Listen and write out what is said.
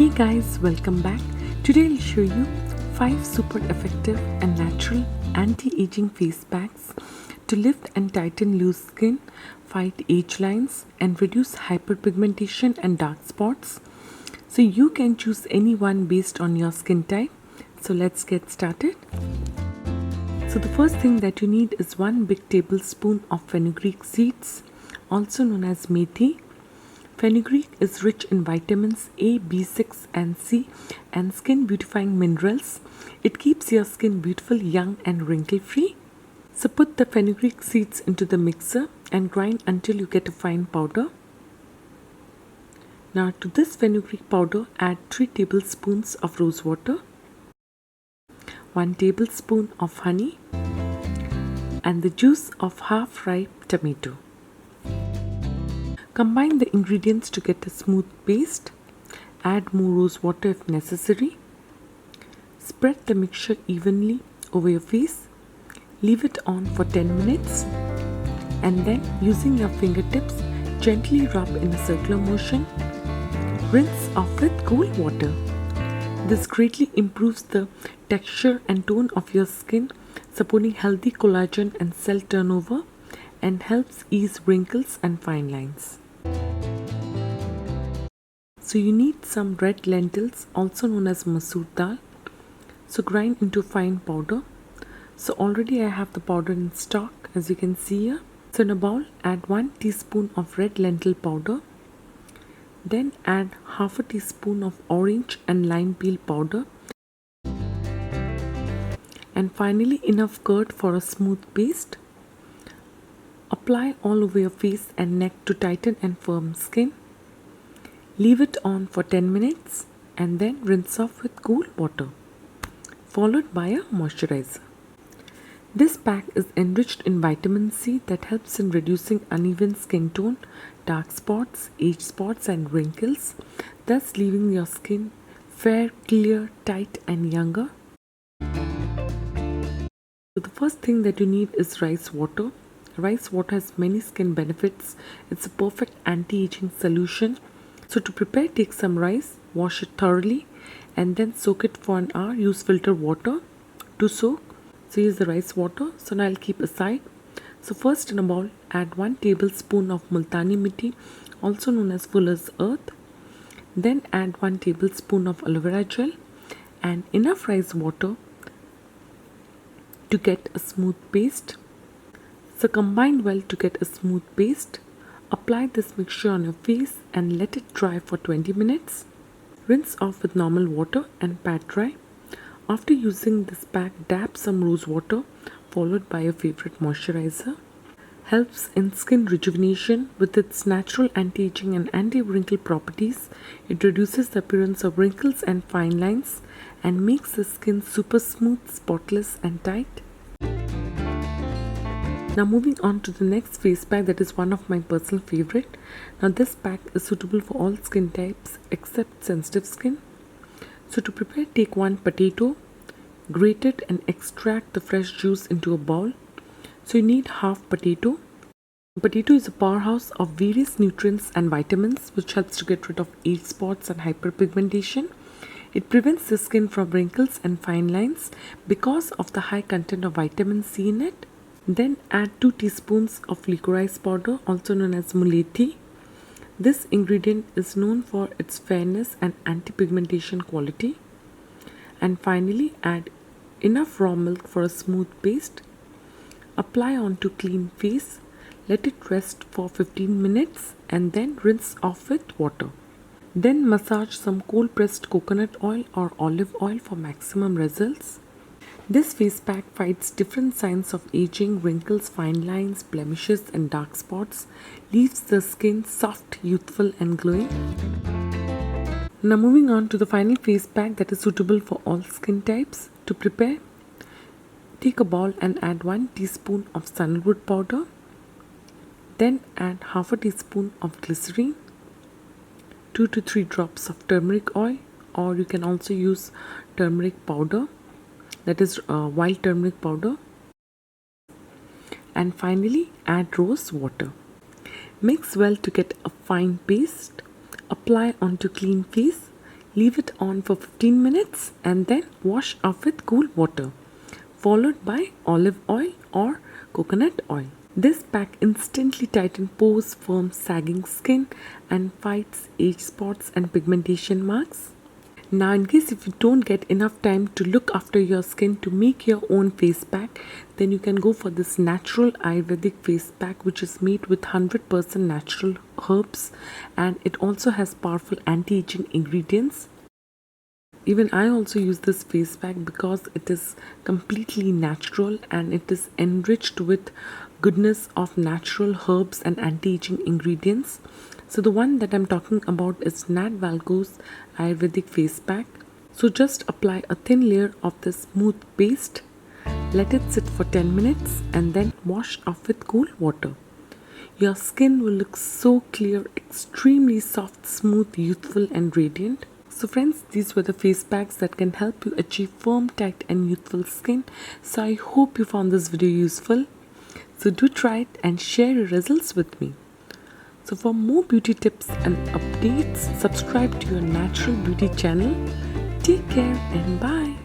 Hey guys, welcome back. Today I'll show you 5 super effective and natural anti-aging face packs to lift and tighten loose skin, fight age lines and reduce hyperpigmentation and dark spots. So you can choose any one based on your skin type. So let's get started. So the first thing that you need is 1 big tablespoon of fenugreek seeds, also known as methi. Fenugreek is rich in vitamins A, B6 and C and skin beautifying minerals. It keeps your skin beautiful, young and wrinkle free. So put the fenugreek seeds into the mixer and grind until you get a fine powder. Now to this fenugreek powder add 3 tablespoons of rose water, 1 tablespoon of honey and the juice of half ripe tomato. Combine the ingredients to get a smooth paste. Add more rose water if necessary. Spread the mixture evenly over your face. Leave it on for 10 minutes and then using your fingertips gently rub in a circular motion. Rinse off with cool water. This greatly improves the texture and tone of your skin, supporting healthy collagen and cell turnover and helps ease wrinkles and fine lines. So you need some red lentils, also known as masoor dal. So grind into fine powder. So already I have the powder in stock, as you can see here. So in a bowl add 1 teaspoon of red lentil powder. Then add half a teaspoon of orange and lime peel powder. And finally enough curd for a smooth paste. Apply all over your face and neck to tighten and firm skin. Leave it on for 10 minutes and then rinse off with cool water, followed by a moisturizer. This pack is enriched in vitamin C that helps in reducing uneven skin tone, dark spots, age spots and wrinkles, thus leaving your skin fair, clear, tight and younger. So the first thing that you need is rice water. Rice water has many skin benefits. It's a perfect anti-aging solution. So to prepare, take some rice, wash it thoroughly and then soak it for an hour. Use filtered water to soak. So use the rice water. So now I'll keep aside. So first in a bowl add 1 tablespoon of multani mitti, also known as fuller's earth. Then add 1 tablespoon of aloe vera gel and enough rice water to get a smooth paste. So combine well to get a smooth paste. Apply this mixture on your face and let it dry for 20 minutes. Rinse off with normal water and pat dry. After using this pack, dab some rose water followed by your favorite moisturizer. Helps in skin rejuvenation with its natural anti-aging and anti-wrinkle properties. It reduces the appearance of wrinkles and fine lines and makes the skin super smooth, spotless and tight. Now moving on to the next face pack that is one of my personal favorite. Now this pack is suitable for all skin types except sensitive skin. So to prepare, take 1 potato, grate it and extract the fresh juice into a bowl. So you need half potato. Potato is a powerhouse of various nutrients and vitamins which helps to get rid of age spots and hyperpigmentation. It prevents the skin from wrinkles and fine lines because of the high content of vitamin C in it. Then add 2 teaspoons of licorice powder, also known as mulethi. This ingredient is known for its fairness and anti-pigmentation quality. And finally add enough raw milk for a smooth paste. Apply onto clean face. Let it rest for 15 minutes and then rinse off with water. Then massage some cold pressed coconut oil or olive oil for maximum results. This face pack fights different signs of aging, wrinkles, fine lines, blemishes and dark spots, leaves the skin soft, youthful and glowing. Now moving on to the final face pack that is suitable for all skin types. To prepare, take a bowl and add 1 teaspoon of sandalwood powder. Then add half a teaspoon of glycerine, 2 to 3 drops of turmeric oil, or you can also use turmeric powder. That is wild turmeric powder, and finally add rose water. Mix well to get a fine paste. Apply onto clean face. Leave it on for 15 minutes and then wash off with cool water, followed by olive oil or coconut oil. This pack instantly tightens pores, firms sagging skin, and fights age spots and pigmentation marks. Now, in case if you don't get enough time to look after your skin to make your own face pack, then you can go for this natural Ayurvedic face pack, which is made with 100% natural herbs, and it also has powerful anti-aging ingredients. Even I also use this face pack because it is completely natural and it is enriched with goodness of natural herbs and anti-aging ingredients. So the one that I'm talking about is Nat Valgo's Ayurvedic face pack. So just apply a thin layer of this smooth paste, let it sit for 10 minutes and then wash off with cool water. Your skin will look so clear, extremely soft, smooth, youthful and radiant. So friends, these were the face packs that can help you achieve firm, tight and youthful skin. So I hope you found this video useful. So do try it and share your results with me. So for more beauty tips and updates, subscribe to your Natural Beauty channel. Take care and bye.